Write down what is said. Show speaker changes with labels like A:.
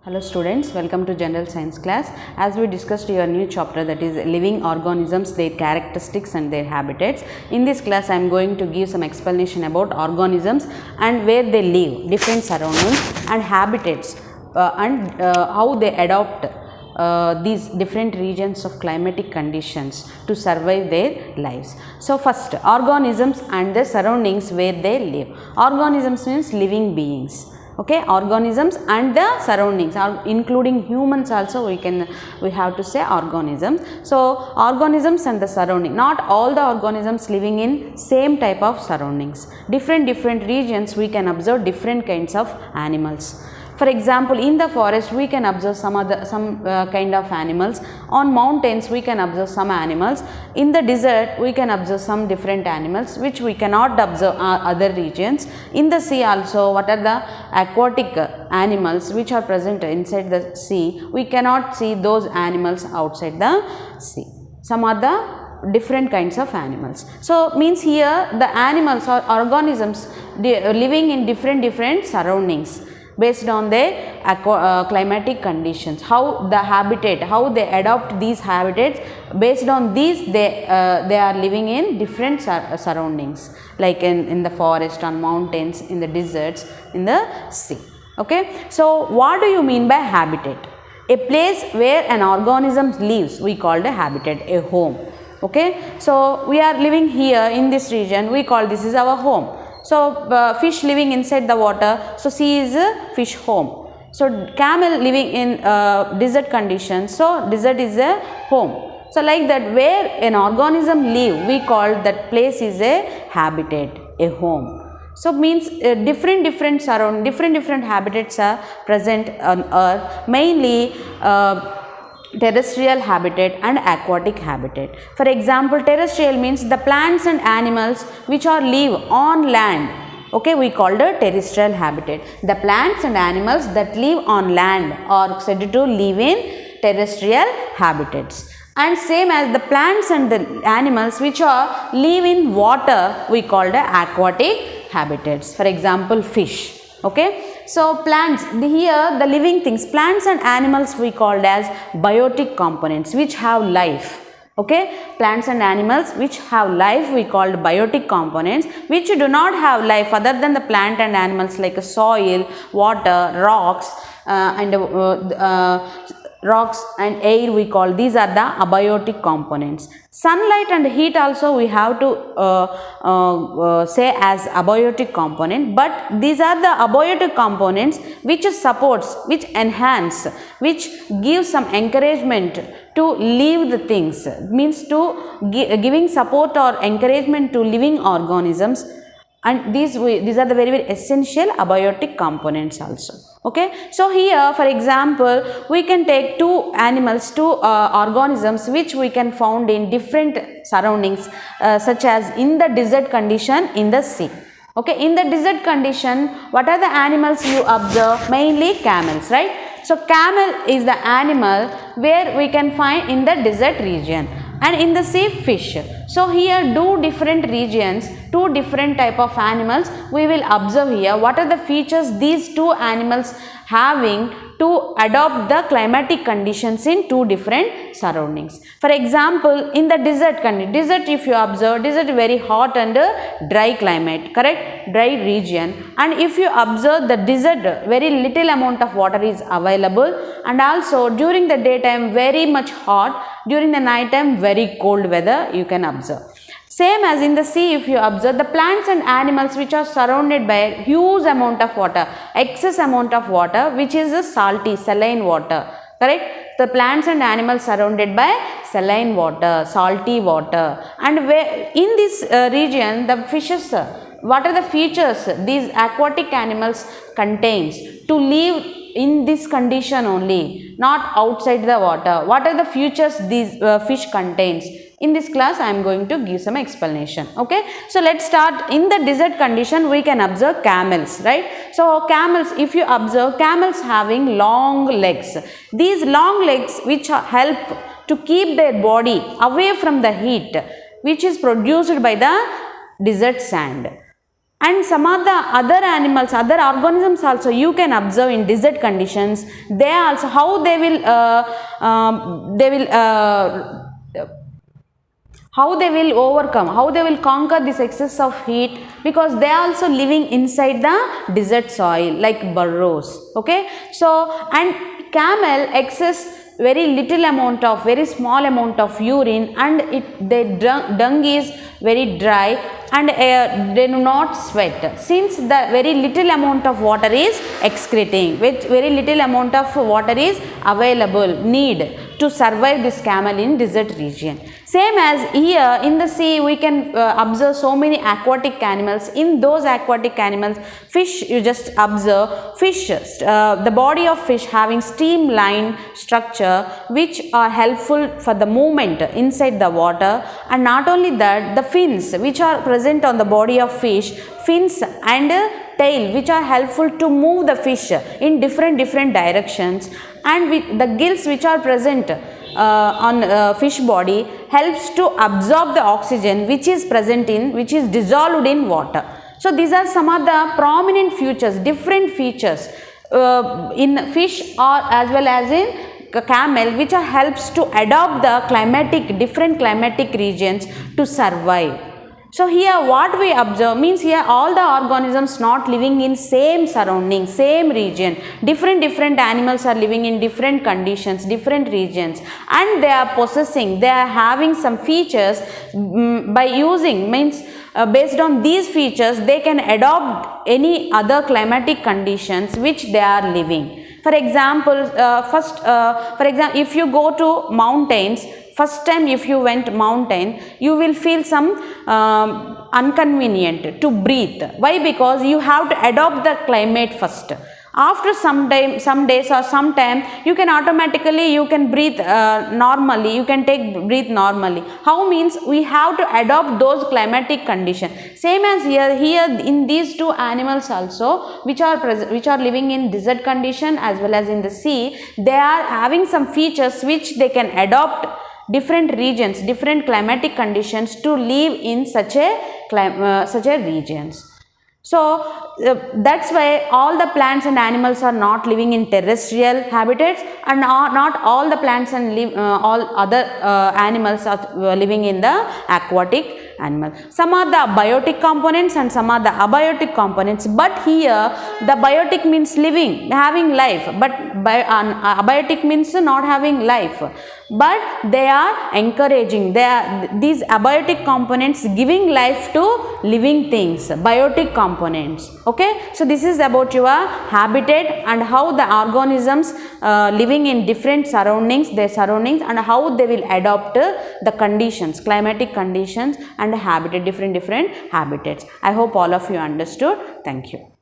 A: Hello students, welcome to General Science class. As we discussed your new chapter, that is living organisms, their characteristics and their habitats. In this class I am going to give some explanation about organisms and where they live, different surroundings and habitats and how they adopt these different regions of climatic conditions to survive their lives. So first, organisms and the surroundings where they live. Organisms means living beings. Okay, organisms and the surroundings, including humans also we have to say organisms. So organisms and the surrounding, not all the organisms living in same type of surroundings. Different regions we can observe different kinds of animals. For example, in the forest we can observe some kind of animals. On mountains we can observe some animals. In the desert we can observe some different animals which we cannot observe other regions. In the sea also, what are the aquatic animals which are present inside the sea, we cannot see those animals outside the sea. Some are the different kinds of animals. So means here the animals or organisms living in different surroundings based on their climatic conditions, how the habitat, how they adopt these habitats, based on these they are living in different surroundings, like in the forest, on mountains, in the deserts, in the sea. Okay, so what do you mean by habitat? A place where an organism lives, we call a habitat, a home. Okay, so we are living here in this region, we call this is our home. So fish living inside the water, so sea is a fish home. So camel living in desert conditions, so desert is a home. So like that, where an organism live, we call that place is a habitat, a home. So means different surround, different habitats are present on earth, mainly terrestrial habitat and aquatic habitat. For example, terrestrial means the plants and animals which are live on land. Okay, we call the terrestrial habitat. The plants and animals that live on land are said to live in terrestrial habitats. And same as the plants and the animals which are live in water, we call the aquatic habitats. For example, fish. Okay. So plants, here the living things, plants and animals we called as biotic components which have life. Okay, plants and animals which have life we called biotic components, which do not have life other than the plant and animals like soil, water, rocks rocks and air we call, these are the abiotic components. Sunlight and heat also we have to say as abiotic component, but these are the abiotic components which supports, which enhance, which gives some encouragement to live the things, means to giving support or encouragement to living organisms, and these are the very essential abiotic components also. Okay, so here for example we can take two animals, two organisms which we can found in different surroundings, such as in the desert condition, in the sea. Okay, in the desert condition, what are the animals you observe? Mainly camels, right? So camel is the animal where we can find in the desert region, and in the sea fish. So here two different regions, two different type of animals we will observe here. What are the features these two animals having to adopt the climatic conditions in two different surroundings? For example, in the desert if you observe, desert very hot and dry climate, correct, dry region, and if you observe the desert, very little amount of water is available, and also during the daytime very much hot, during the night time very cold weather you can observe. Same as in the sea, if you observe the plants and animals which are surrounded by a huge amount of water, excess amount of water, which is a salty, saline water, correct? The plants and animals surrounded by saline water, salty water, and where in this region the fishes, what are the features these aquatic animals contains to live in this condition only, not outside the water? What are the features these fish contains? In this class I am going to give some explanation. Okay, so let's start. In the desert condition we can observe camels, right? So camels, if you observe, camels having long legs. These long legs which help to keep their body away from the heat which is produced by the desert sand. And some of the other animals, other organisms also you can observe in desert conditions. They also how they will how they will overcome, how they will conquer this excess of heat, because they are also living inside the desert soil like burrows. Okay, so and camel excess very little amount of, very small amount of urine, and their dung is very dry, and they do not sweat, since the very little amount of water is excreting, which very little amount of water is available need to survive this camel in desert region. Same as here in the sea, we can observe so many aquatic animals. In those aquatic animals, fish, you just observe fish, the body of fish having streamlined structure which are helpful for the movement inside the water. And not only that, the fins which are present on the body of fish, fins and tail which are helpful to move the fish in different directions, and with the gills which are present on fish body helps to absorb the oxygen which is present in, which is dissolved in water. So these are some of the prominent features, different features in fish or as well as in camel, which helps to adopt the different climatic regions to survive. So here what we observe means, here all the organisms not living in same surrounding, same region, different animals are living in different conditions, different regions, and they are possessing, they are having some features by using, means based on these features they can adopt any other climatic conditions which they are living. For example, if you go to mountains, first time if you went mountain, you will feel some inconvenient to breathe. Why? Because you have to adopt the climate first. After some days or some time, you can automatically, you can breathe normally, you can breathe normally. How? Means we have to adopt those climatic conditions. Same as here in these two animals also, which are living in desert condition as well as in the sea, they are having some features which they can adopt different regions, different climatic conditions to live in such a regions. So that's why all the plants and animals are not living in terrestrial habitats, and not all the plants and all other animals are living in the aquatic animal. Some are the biotic components and some are the abiotic components, but here the biotic means living, having life, but abiotic means not having life, but they are encouraging, these abiotic components giving life to living things, biotic components. Okay, so this is about your habitat and how the organisms living in different surroundings, their surroundings, and how they will adopt the conditions, climatic conditions and habitat, different habitats. I hope all of you understood. Thank you.